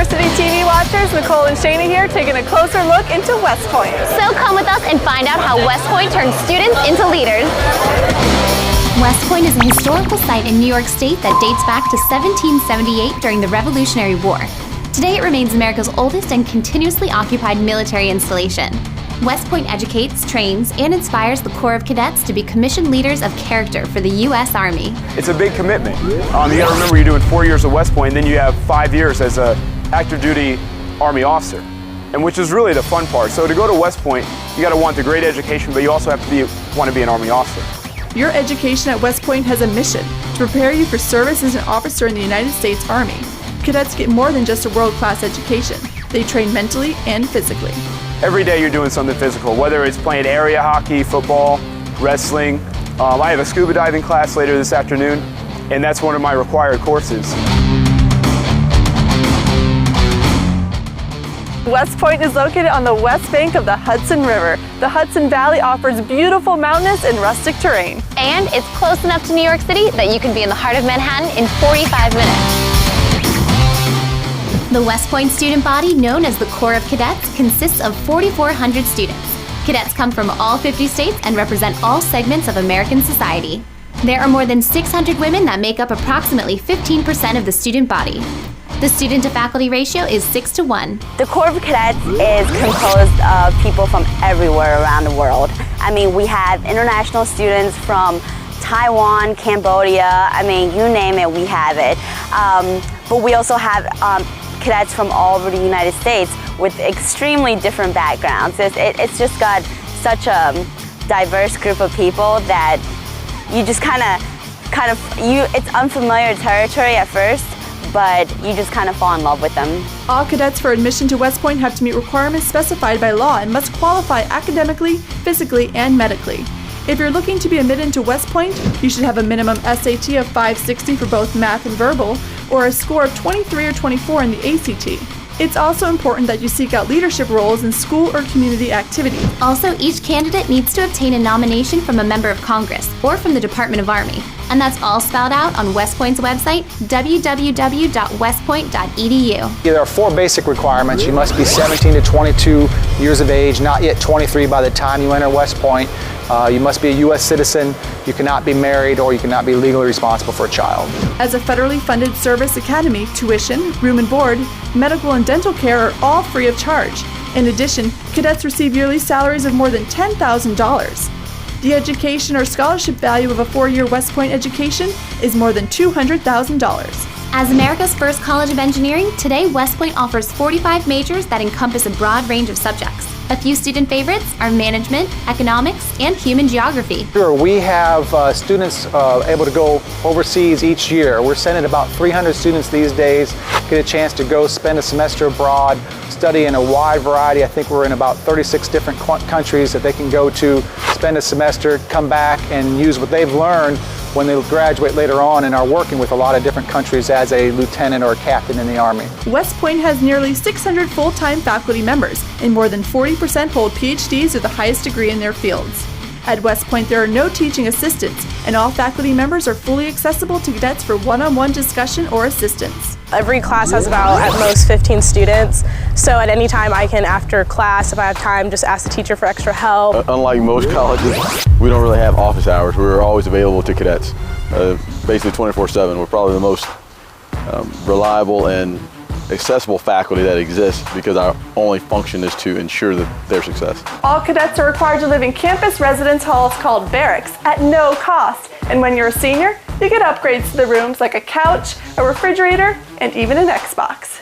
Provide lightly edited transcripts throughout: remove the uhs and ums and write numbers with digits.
University TV watchers, Nicole and Shana here, taking a closer look into West Point. So come with us and find out how West Point turns students into leaders. West Point is a historical site in New York State that dates back to 1778 during the Revolutionary War. Today it remains America's oldest and continuously occupied military installation. West Point educates, trains, and inspires the Corps of Cadets to be commissioned leaders of character for the U.S. Army. It's a big commitment. You gotta remember you're doing 4 years at West Point, and then you have 5 years as an active duty Army officer, and which is really the fun part. So to go to West Point, you gotta want the great education, but you also have to want to be an Army officer. Your education at West Point has a mission to prepare you for service as an officer in the United States Army. Cadets get more than just a world-class education. They train mentally and physically. Every day you're doing something physical, whether it's playing area hockey, football, wrestling. I have a scuba diving class later this afternoon, and that's one of my required courses. West Point is located on the west bank of the Hudson River. The Hudson Valley offers beautiful mountainous and rustic terrain. And it's close enough to New York City that you can be in the heart of Manhattan in 45 minutes. The West Point student body, known as the Corps of Cadets, consists of 4,400 students. Cadets come from all 50 states and represent all segments of American society. There are more than 600 women that make up approximately 15% of the student body. The student-to-faculty ratio is 6:1. The Corps of Cadets is composed of people from everywhere around the world. I mean, we have international students from Taiwan, Cambodia, you name it, we have it. But we also have cadets from all over the United States with extremely different backgrounds. It's just got such a diverse group of people that you just it's unfamiliar territory at first, but you just kind of fall in love with them. All cadets for admission to West Point have to meet requirements specified by law and must qualify academically, physically, and medically. If you're looking to be admitted into West Point, you should have a minimum SAT of 560 for both math and verbal, or a score of 23 or 24 in the ACT. It's also important that you seek out leadership roles in school or community activities. Also, each candidate needs to obtain a nomination from a member of Congress or from the Department of Army. And that's all spelled out on West Point's website, www.westpoint.edu. There are 4 basic requirements. You must be 17 to 22 years of age, not yet 23 by the time you enter West Point. You must be a U.S. citizen. You cannot be married, or you cannot be legally responsible for a child. As a federally funded service academy, tuition, room and board, medical and dental care are all free of charge. In addition, cadets receive yearly salaries of more than $10,000. The education or scholarship value of a 4-year West Point education is more than $200,000. As America's first college of engineering, today West Point offers 45 majors that encompass a broad range of subjects. A few student favorites are management, economics, and human geography. Sure, we have students able to go overseas each year. We're sending about 300 students these days, get a chance to go spend a semester abroad, study in a wide variety. I think we're in about 36 different countries that they can go to, spend a semester, come back, and use what they've learned when they graduate later on and are working with a lot of different countries as a lieutenant or a captain in the Army. West Point has nearly 600 full-time faculty members, and more than 40% hold PhDs or the highest degree in their fields. At West Point, there are no teaching assistants, and all faculty members are fully accessible to cadets for one-on-one discussion or assistance. Every class has about at most 15 students, so at any time I can, after class, if I have time, just ask the teacher for extra help. Unlike most colleges, we don't really have office hours. We're always available to cadets, basically 24/7. We're probably the most reliable and accessible faculty that exists because our only function is to ensure their success. All cadets are required to live in campus residence halls called barracks at no cost, and when you're a senior, you get upgrades to the rooms like a couch, a refrigerator, and even an Xbox.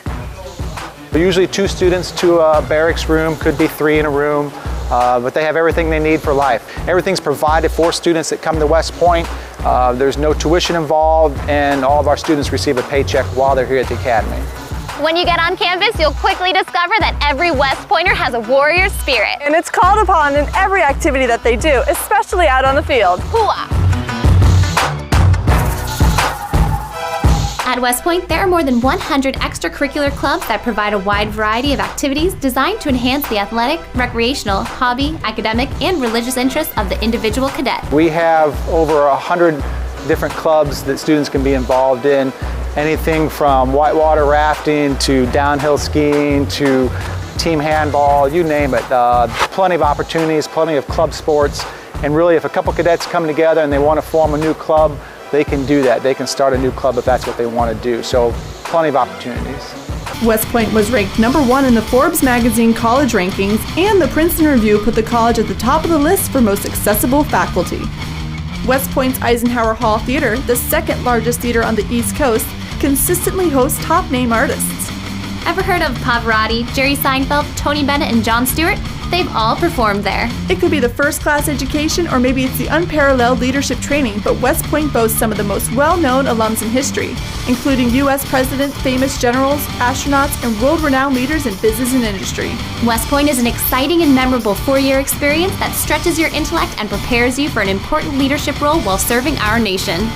Usually 2 students to a barracks room, could be 3 in a room, but they have everything they need for life. Everything's provided for students that come to West Point. There's no tuition involved, and all of our students receive a paycheck while they're here at the academy. When you get on campus, you'll quickly discover that every West Pointer has a warrior spirit. And it's called upon in every activity that they do, especially out on the field. Hooah! At West Point, there are more than 100 extracurricular clubs that provide a wide variety of activities designed to enhance the athletic, recreational, hobby, academic, and religious interests of the individual cadet. We have over 100 different clubs that students can be involved in. anything from whitewater rafting to downhill skiing to team handball, you name it. Plenty of opportunities, plenty of club sports, and really if a couple cadets come together and they want to form a new club, they can do that. They can start a new club if that's what they want to do. So plenty of opportunities. West Point was ranked #1 in the Forbes magazine college rankings, and the Princeton Review put the college at the top of the list for most accessible faculty. West Point's Eisenhower Hall Theater, the second largest theater on the East Coast, consistently hosts top-name artists. Ever heard of Pavarotti, Jerry Seinfeld, Tony Bennett, and Jon Stewart? They've all performed there. It could be the first-class education, or maybe it's the unparalleled leadership training, but West Point boasts some of the most well-known alums in history, including U.S. presidents, famous generals, astronauts, and world-renowned leaders in business and industry. West Point is an exciting and memorable four-year experience that stretches your intellect and prepares you for an important leadership role while serving our nation.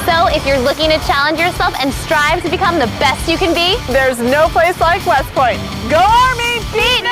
So, if you're looking to challenge yourself and strive to become the best you can be, There's no place like West Point. Go Army! Beat